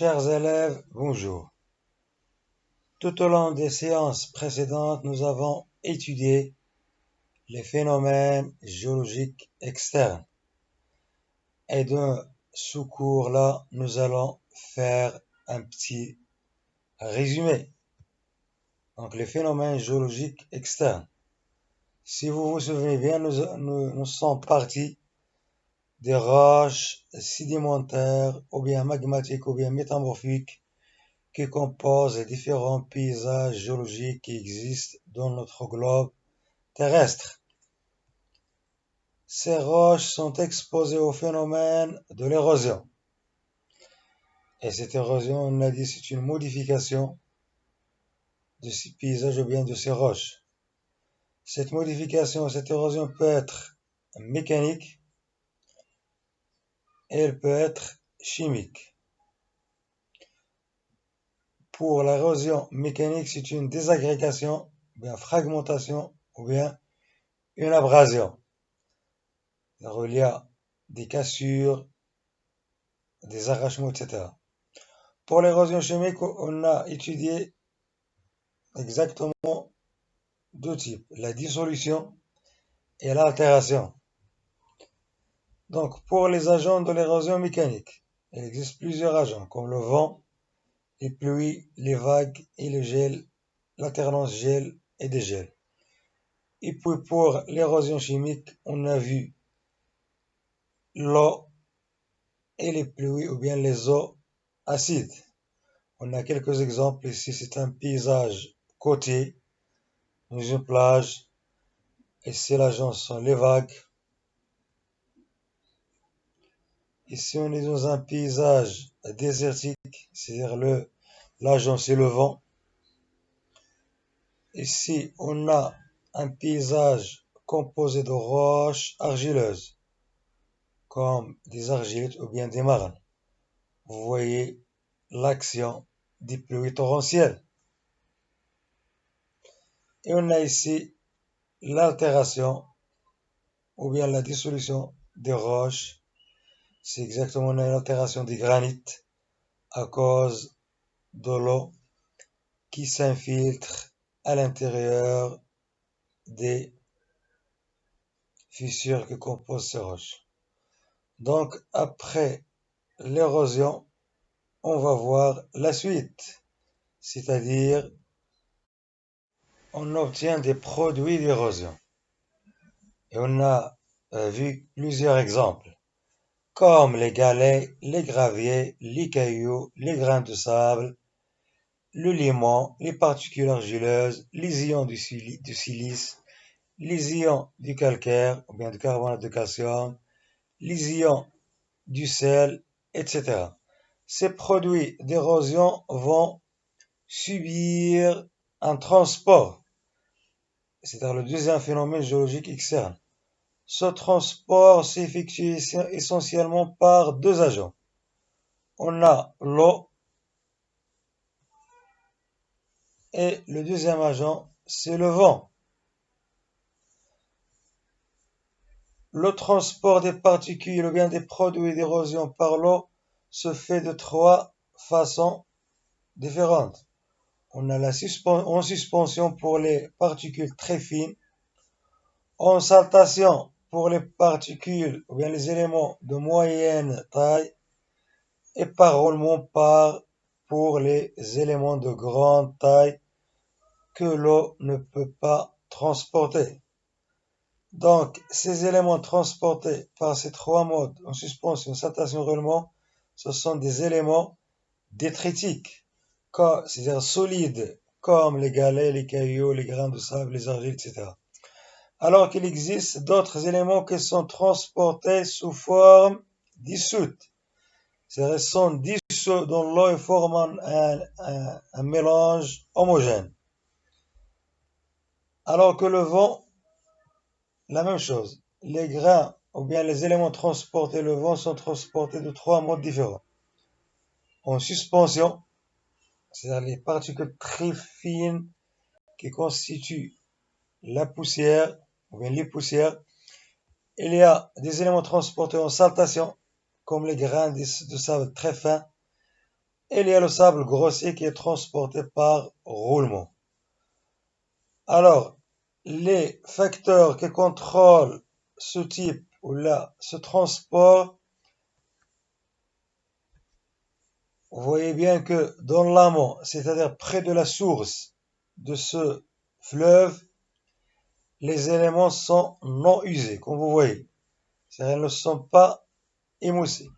Chers élèves, bonjour. Tout au long des séances précédentes, nous avons étudié les phénomènes géologiques externes. Et dans ce cours-là, nous allons faire un petit résumé. Donc, les phénomènes géologiques externes. Si vous vous souvenez bien, nous sommes partis des roches sédimentaires, ou bien magmatiques, ou bien métamorphiques, qui composent les différents paysages géologiques qui existent dans notre globe terrestre. Ces roches sont exposées au phénomène de l'érosion. Et cette érosion, on a dit, c'est une modification de ces paysages ou bien de ces roches. Cette modification, cette érosion peut être mécanique et elle peut être chimique. Pour l'érosion mécanique, c'est une désagrégation, ou bien fragmentation, ou bien une abrasion. Alors, il y a des cassures, des arrachements, etc. Pour l'érosion chimique, on a étudié exactement deux types, la dissolution et l'altération. Donc, pour les agents de l'érosion mécanique, il existe plusieurs agents, comme le vent, les pluies, les vagues et le gel, l'alternance gel et dégel. Et puis pour l'érosion chimique, on a vu l'eau et les pluies ou bien les eaux acides. On a quelques exemples ici, c'est un paysage côtier, dans une plage. Ici, l'agent sont les vagues. Ici, on est dans un paysage désertique, c'est-à-dire l'agent, c'est le vent. Ici, on a un paysage composé de roches argileuses, comme des argiles ou bien des marnes. Vous voyez l'action des pluies torrentielles. Et on a ici l'altération ou bien la dissolution des roches. C'est exactement une altération des granites à cause de l'eau qui s'infiltre à l'intérieur des fissures que composent ces roches. Donc, après l'érosion, on va voir la suite, c'est-à-dire on obtient des produits d'érosion. Et on a vu plusieurs exemples, comme les galets, les graviers, les cailloux, les grains de sable, le limon, les particules argileuses, les ions du silice, les ions du calcaire, ou bien du carbonate de calcium, les ions du sel, etc. Ces produits d'érosion vont subir un transport, c'est-à-dire le deuxième phénomène géologique externe. Ce transport s'effectue essentiellement par deux agents. On a l'eau et le deuxième agent, c'est le vent. Le transport des particules ou bien des produits d'érosion par l'eau se fait de trois façons différentes. On a en suspension pour les particules très fines, en saltation pour les particules ou bien les éléments de moyenne taille, et par roulement pour les éléments de grande taille que l'eau ne peut pas transporter. Donc, ces éléments transportés par ces trois modes, en suspension, saltation, roulement, ce sont des éléments détritiques, c'est-à-dire solides, comme les galets, les cailloux, les grains de sable, les argiles, etc. Alors qu'il existe d'autres éléments qui sont transportés sous forme dissoute. C'est-à-dire qu'ils sont dissous dans l'eau et forment un mélange homogène. Alors que le vent, la même chose. Les grains ou bien les éléments transportés le vent sont transportés de trois modes différents. En suspension, c'est-à-dire les particules très fines qui constituent la poussière ou bien les poussières. Il y a des éléments transportés en saltation, comme les grains de sable très fins, Et il y a le sable grossier qui est transporté par roulement. Alors, les facteurs qui contrôlent ce type ou là, ce transport, vous voyez bien que dans l'amont, c'est-à-dire près de la source de ce fleuve, les éléments sont non usés, comme vous voyez. C'est-à-dire ils ne sont pas émoussés.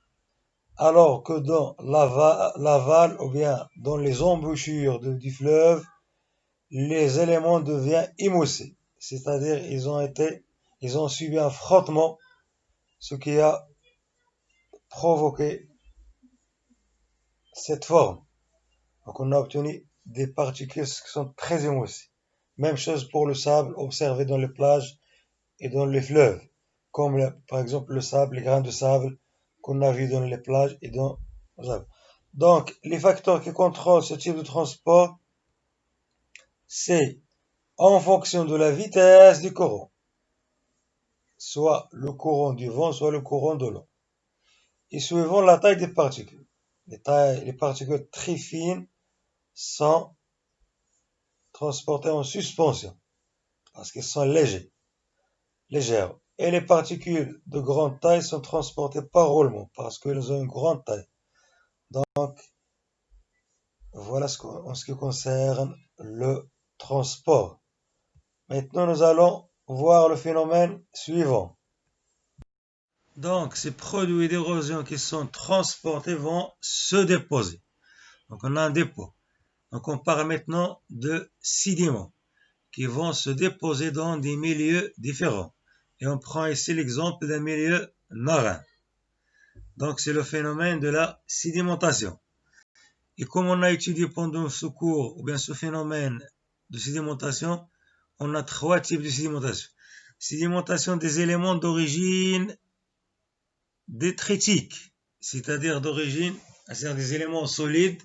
Alors que dans l'aval ou bien dans les embouchures du fleuve, les éléments deviennent émoussés. C'est-à-dire ils ont subi un frottement, ce qui a provoqué cette forme. Donc on a obtenu des particules qui sont très émoussées. Même chose pour le sable observé dans les plages et dans les fleuves, comme par exemple le sable, les grains de sable qu'on a vus dans les plages et dans les sable. Donc les facteurs qui contrôlent ce type de transport, c'est en fonction de la vitesse du courant, soit le courant du vent, soit le courant de l'eau, et suivant la taille des particules. Les particules très fines sont transportées en suspension, parce qu'elles sont légères. Et les particules de grande taille sont transportées par roulement, parce qu'elles ont une grande taille. Donc, voilà en ce qui concerne le transport. Maintenant, nous allons voir le phénomène suivant. Donc, ces produits d'érosion qui sont transportés vont se déposer. Donc, on a un dépôt. Donc, on parle maintenant de sédiments qui vont se déposer dans des milieux différents. Et on prend ici l'exemple d'un milieu marin. Donc, c'est le phénomène de la sédimentation. Et comme on a étudié pendant ce cours, ou bien ce phénomène de sédimentation, on a trois types de sédimentation. Sédimentation des éléments d'origine détritique, c'est-à-dire des éléments solides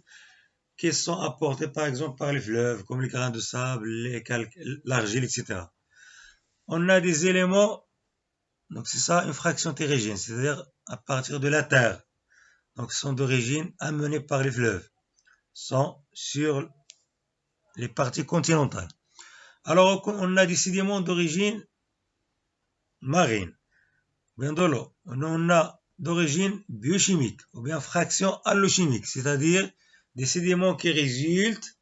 qui sont apportés par exemple par les fleuves, comme les grains de sable, l'argile, etc. On a des éléments, donc c'est ça une fraction terrigène, c'est-à-dire à partir de la terre, donc sont d'origine amenés par les fleuves, sont sur les parties continentales. Alors on a des sédiments d'origine marine, bien de l'eau. On a d'origine biochimique ou bien fraction allochimique, c'est-à-dire des sédiments qui résultent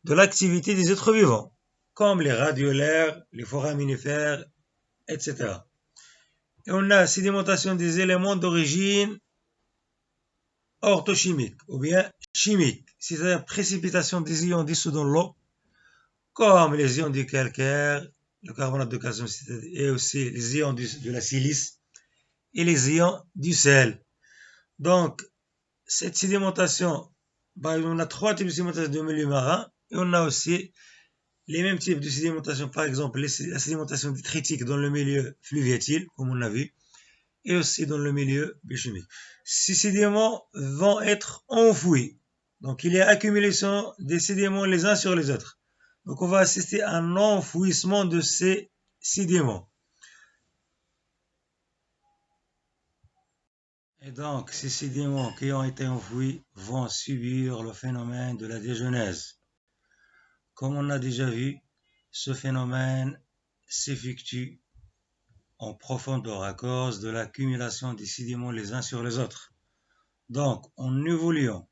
de l'activité des êtres vivants, comme les radiolaires, les foraminifères, etc. Et on a sédimentation des éléments d'origine orthochimique ou bien chimique, c'est-à-dire précipitation des ions dissous dans l'eau, comme les ions du calcaire, le carbonate de calcium et aussi les ions de la silice et les ions du sel. Donc, cette sédimentation, on a trois types de sédimentation de milieu marin et on a aussi les mêmes types de sédimentation, par exemple la sédimentation détritique dans le milieu fluviatile, comme on a vu, et aussi dans le milieu biochimique. Ces sédiments vont être enfouis. Donc, il y a accumulation des sédiments les uns sur les autres. Donc, on va assister à un enfouissement de ces sédiments. Et donc, ces sédiments qui ont été enfouis vont subir le phénomène de la dégenèse. Comme on a déjà vu, ce phénomène s'effectue en profondeur à cause de l'accumulation des sédiments les uns sur les autres. Donc, en évoluant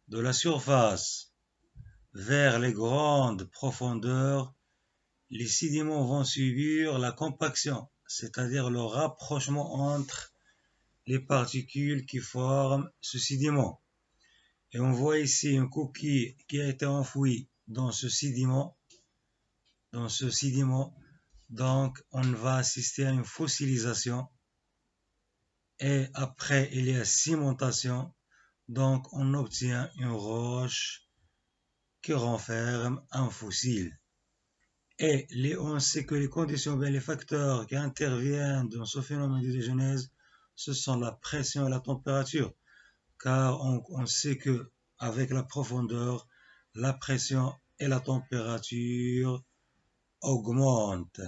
de la surface vers les grandes profondeurs, les sédiments vont subir la compaction, c'est-à-dire le rapprochement entre les particules qui forment ce sédiment. Et on voit ici une coquille qui a été enfouie dans ce sédiment. Donc, on va assister à une fossilisation. Et après, il y a cimentation. Donc, on obtient une roche qui renferme un fossile. Et on sait que les conditions, les facteurs qui interviennent dans ce phénomène de dégenèse, ce sont la pression et la température. Car on sait que avec la profondeur, la pression et la température augmentent.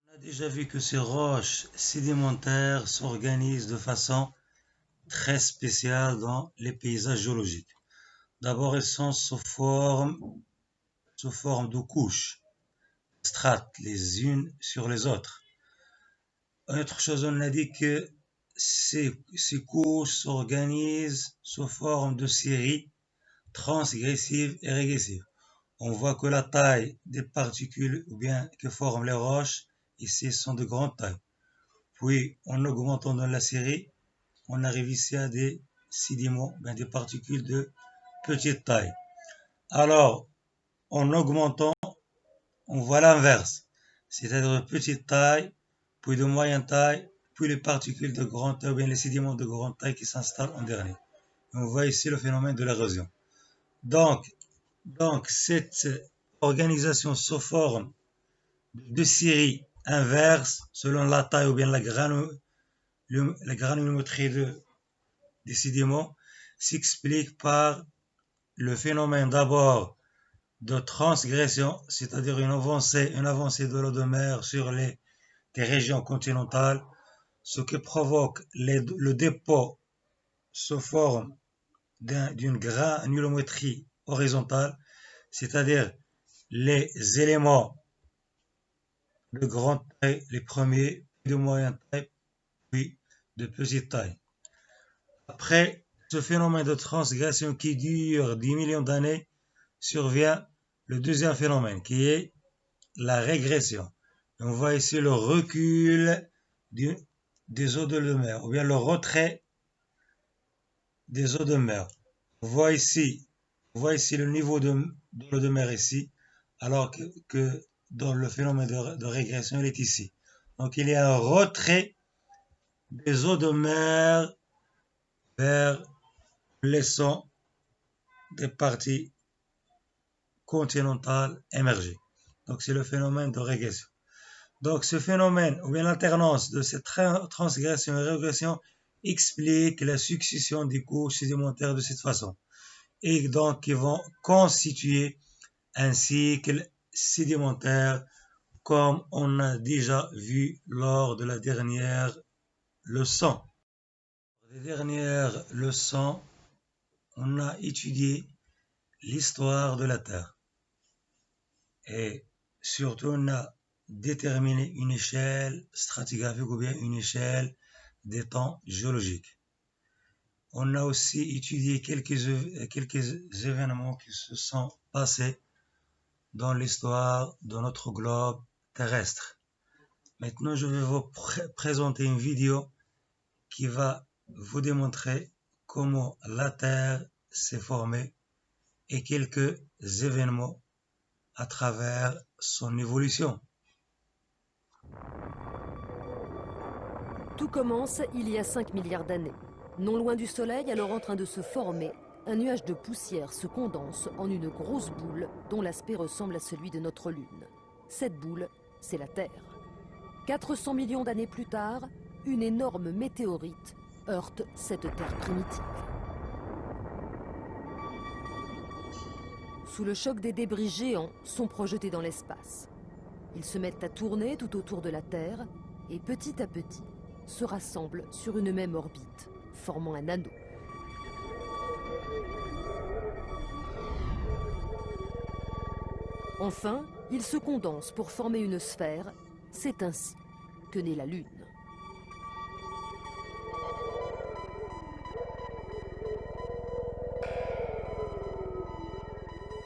On a déjà vu que ces roches sédimentaires s'organisent de façon très spéciales dans les paysages géologiques. D'abord, elles sont sous forme de couches, strates, les unes sur les autres. Autre chose, on a dit que ces couches s'organisent sous forme de séries transgressives et régressives. On voit que la taille des particules ou bien que forment les roches ici sont de grande taille. Puis, en augmentant dans la série, on arrive ici à des sédiments, bien des particules de petite taille. Alors, en augmentant, on voit l'inverse, c'est-à-dire de petite taille, puis de moyenne taille, puis les particules de grande taille, ou bien les sédiments de grande taille qui s'installent en dernier. On voit ici le phénomène de l'érosion. Donc, cette organisation sous forme de séries inverses, selon la taille ou bien la granulométrie des sédiments, s'explique par le phénomène d'abord de transgression, c'est-à-dire une avancée de l'eau de mer sur des régions continentales, ce qui provoque le dépôt sous forme d'une granulométrie horizontale, c'est-à-dire les éléments de grande taille, les premiers, de moyenne taille, puis de petite taille. Après ce phénomène de transgression qui dure 10 millions d'années, survient le deuxième phénomène qui est la régression. Et on voit ici le recul des eaux de mer, ou bien le retrait des eaux de mer. On voit ici le niveau de l'eau de mer ici, alors que dans le phénomène de régression, il est ici. Donc il y a un retrait des eaux de mer vers laissant des parties continentales émerger. Donc c'est le phénomène de régression. Donc ce phénomène, ou bien l'alternance de cette transgression et régression, explique la succession des couches sédimentaires de cette façon. Et donc ils vont constituer un cycle sédimentaire comme on a déjà vu lors de la dernière leçon. Dans la dernière leçon, on a étudié l'histoire de la Terre. Et surtout, on a déterminé une échelle stratigraphique ou bien une échelle des temps géologiques. On a aussi étudié quelques événements qui se sont passés dans l'histoire de notre globe terrestre. Maintenant, je vais vous présenter une vidéo qui va vous démontrer comment la Terre s'est formée et quelques événements à travers son évolution. Tout commence il y a 5 milliards d'années. Non loin du Soleil, alors en train de se former, un nuage de poussière se condense en une grosse boule dont l'aspect ressemble à celui de notre Lune. Cette boule, c'est la Terre. 400 millions d'années plus tard, une énorme météorite heurte cette Terre primitive. Sous le choc des débris géants sont projetés dans l'espace. Ils se mettent à tourner tout autour de la Terre et petit à petit se rassemblent sur une même orbite, formant un anneau. Enfin, ils se condensent pour former une sphère. C'est ainsi que naît la Lune.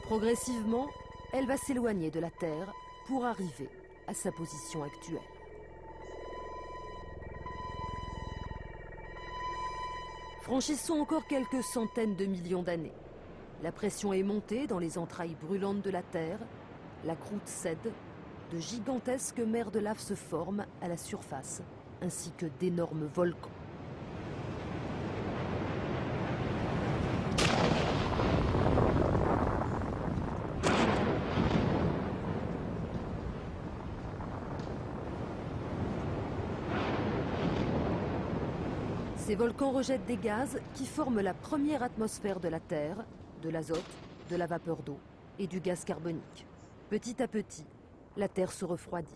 Progressivement, elle va s'éloigner de la Terre pour arriver à sa position actuelle. Franchissons encore quelques centaines de millions d'années. La pression est montée dans les entrailles brûlantes de la Terre. La croûte cède. De gigantesques mers de lave se forment à la surface, ainsi que d'énormes volcans. Ces volcans rejettent des gaz qui forment la première atmosphère de la Terre, de l'azote, de la vapeur d'eau et du gaz carbonique. Petit à petit, la Terre se refroidit.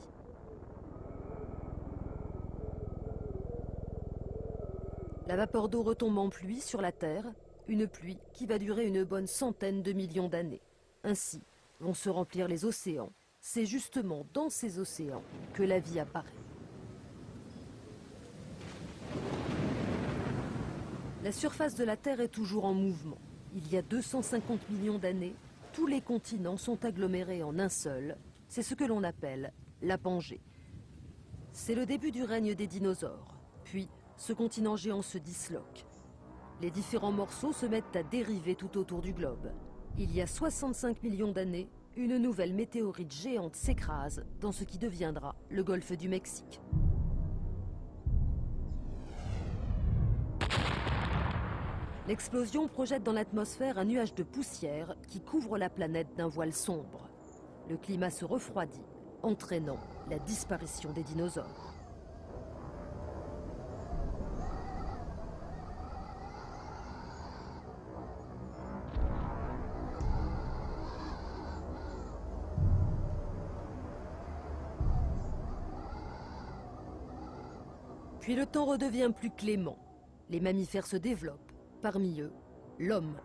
La vapeur d'eau retombe en pluie sur la Terre, une pluie qui va durer une bonne centaine de millions d'années. Ainsi vont se remplir les océans. C'est justement dans ces océans que la vie apparaît. La surface de la Terre est toujours en mouvement. Il y a 250 millions d'années, tous les continents sont agglomérés en un seul. C'est ce que l'on appelle la Pangée. C'est le début du règne des dinosaures. Puis, ce continent géant se disloque. Les différents morceaux se mettent à dériver tout autour du globe. Il y a 65 millions d'années, une nouvelle météorite géante s'écrase dans ce qui deviendra le golfe du Mexique. L'explosion projette dans l'atmosphère un nuage de poussière qui couvre la planète d'un voile sombre. Le climat se refroidit, entraînant la disparition des dinosaures. Puis le temps redevient plus clément. Les mammifères se développent, parmi eux, l'homme.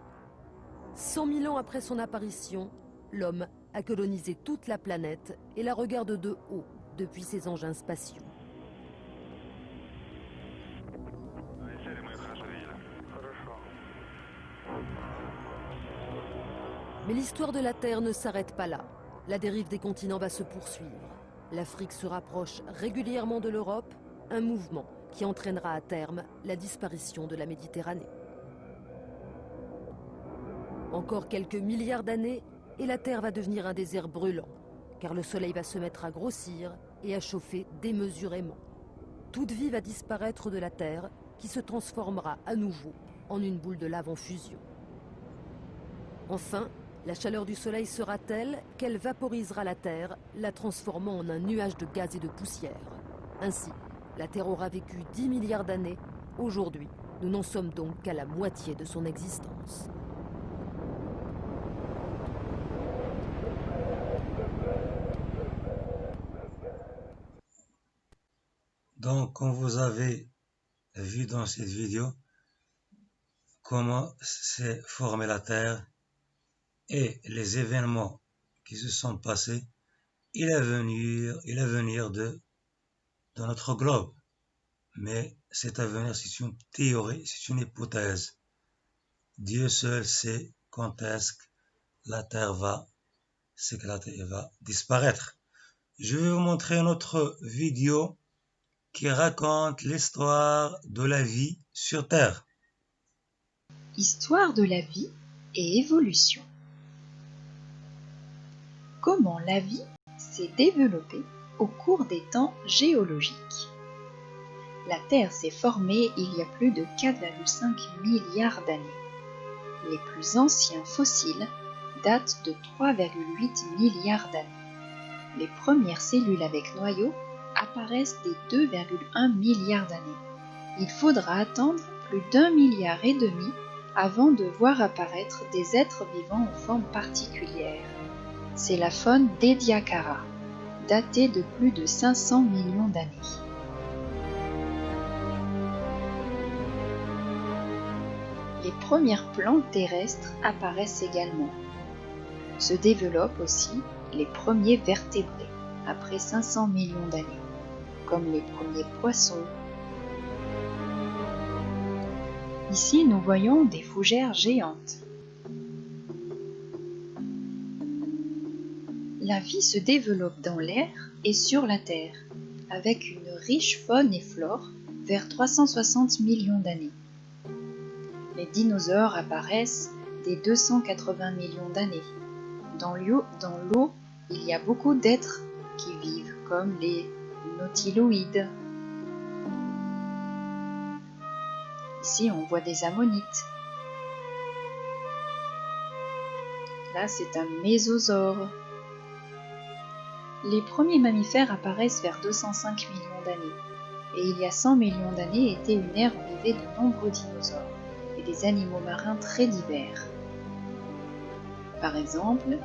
100 000 ans après son apparition, l'homme a colonisé toute la planète et la regarde de haut depuis ses engins spatiaux. Mais l'histoire de la Terre ne s'arrête pas là. La dérive des continents va se poursuivre. L'Afrique se rapproche régulièrement de l'Europe, un mouvement qui entraînera à terme la disparition de la Méditerranée. Encore quelques milliards d'années et la Terre va devenir un désert brûlant, car le Soleil va se mettre à grossir et à chauffer démesurément. Toute vie va disparaître de la Terre, qui se transformera à nouveau en une boule de lave en fusion. Enfin, la chaleur du Soleil sera telle qu'elle vaporisera la Terre, la transformant en un nuage de gaz et de poussière. Ainsi, la Terre aura vécu 10 milliards d'années. Aujourd'hui, nous n'en sommes donc qu'à la moitié de son existence. Donc, comme vous avez vu dans cette vidéo, comment s'est formée la Terre et les événements qui se sont passés et l'avenir de notre globe. Mais cet avenir, c'est une théorie, c'est une hypothèse. Dieu seul sait quand est-ce que la Terre va disparaître. Je vais vous montrer une autre vidéo qui raconte l'histoire de la vie sur Terre. Histoire de la vie et évolution. Comment la vie s'est développée au cours des temps géologiques. La Terre s'est formée il y a plus de 4,5 milliards d'années. Les plus anciens fossiles datent de 3,8 milliards d'années. Les premières cellules avec noyau apparaissent dès 2,1 milliards d'années. Il faudra attendre plus d'1,5 milliard avant de voir apparaître des êtres vivants en forme particulière. C'est la faune d'Ediacara, datée de plus de 500 millions d'années. Les premières plantes terrestres apparaissent également. Se développent aussi les premiers vertébrés, après 500 millions d'années, comme les premiers poissons. Ici, nous voyons des fougères géantes. La vie se développe dans l'air et sur la Terre, avec une riche faune et flore vers 360 millions d'années. Les dinosaures apparaissent dès 280 millions d'années. Dans l'eau, il y a beaucoup d'êtres qui vivent, comme les nautiloïdes. Ici, on voit des ammonites. Là, c'est un mésosaure. Les premiers mammifères apparaissent vers 205 millions d'années. Et il y a 100 millions d'années était une ère où vivaient de nombreux dinosaures et des animaux marins très divers. Par exemple,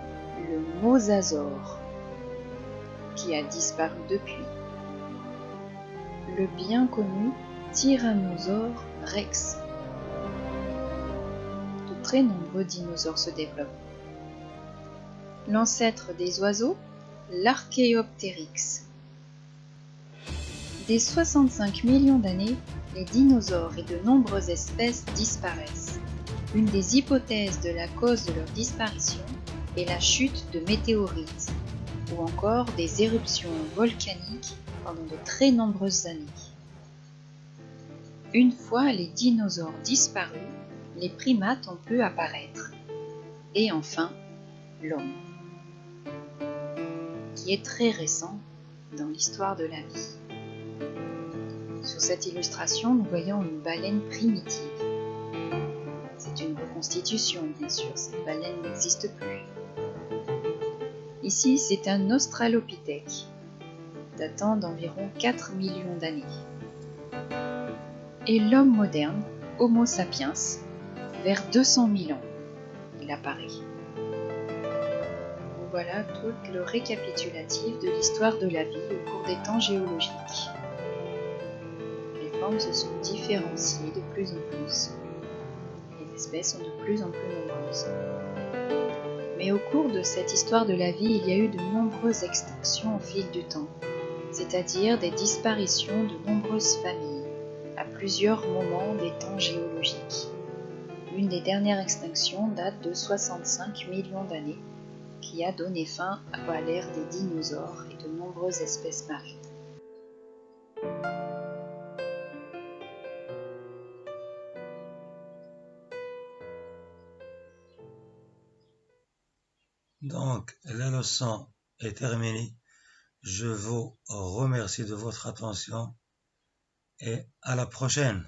le mosasaure, qui a disparu depuis. Le bien connu tyrannosaure rex. De très nombreux dinosaures se développent. L'ancêtre des oiseaux, l'Archaeopteryx. Dès 65 millions d'années, les dinosaures et de nombreuses espèces disparaissent. Une des hypothèses de la cause de leur disparition est la chute de météorites ou encore des éruptions volcaniques pendant de très nombreuses années. Une fois les dinosaures disparus, les primates ont pu apparaître. Et enfin, l'homme, qui est très récent dans l'histoire de la vie. Sur cette illustration, nous voyons une baleine primitive. C'est une reconstitution, bien sûr, cette baleine n'existe plus. Ici, c'est un australopithèque, datant d'environ 4 millions d'années. Et l'homme moderne, Homo sapiens, vers 200 000 ans, il apparaît. Voilà tout le récapitulatif de l'histoire de la vie au cours des temps géologiques. Les formes se sont différenciées de plus en plus. Les espèces sont de plus en plus nombreuses. Mais au cours de cette histoire de la vie, il y a eu de nombreuses extinctions au fil du temps, c'est-à-dire des disparitions de nombreuses familles, à plusieurs moments des temps géologiques. Une des dernières extinctions date de 65 millions d'années, qui a donné fin à l'ère des dinosaures et de nombreuses espèces marines. Donc, la leçon est terminée. Je vous remercie de votre attention et à la prochaine.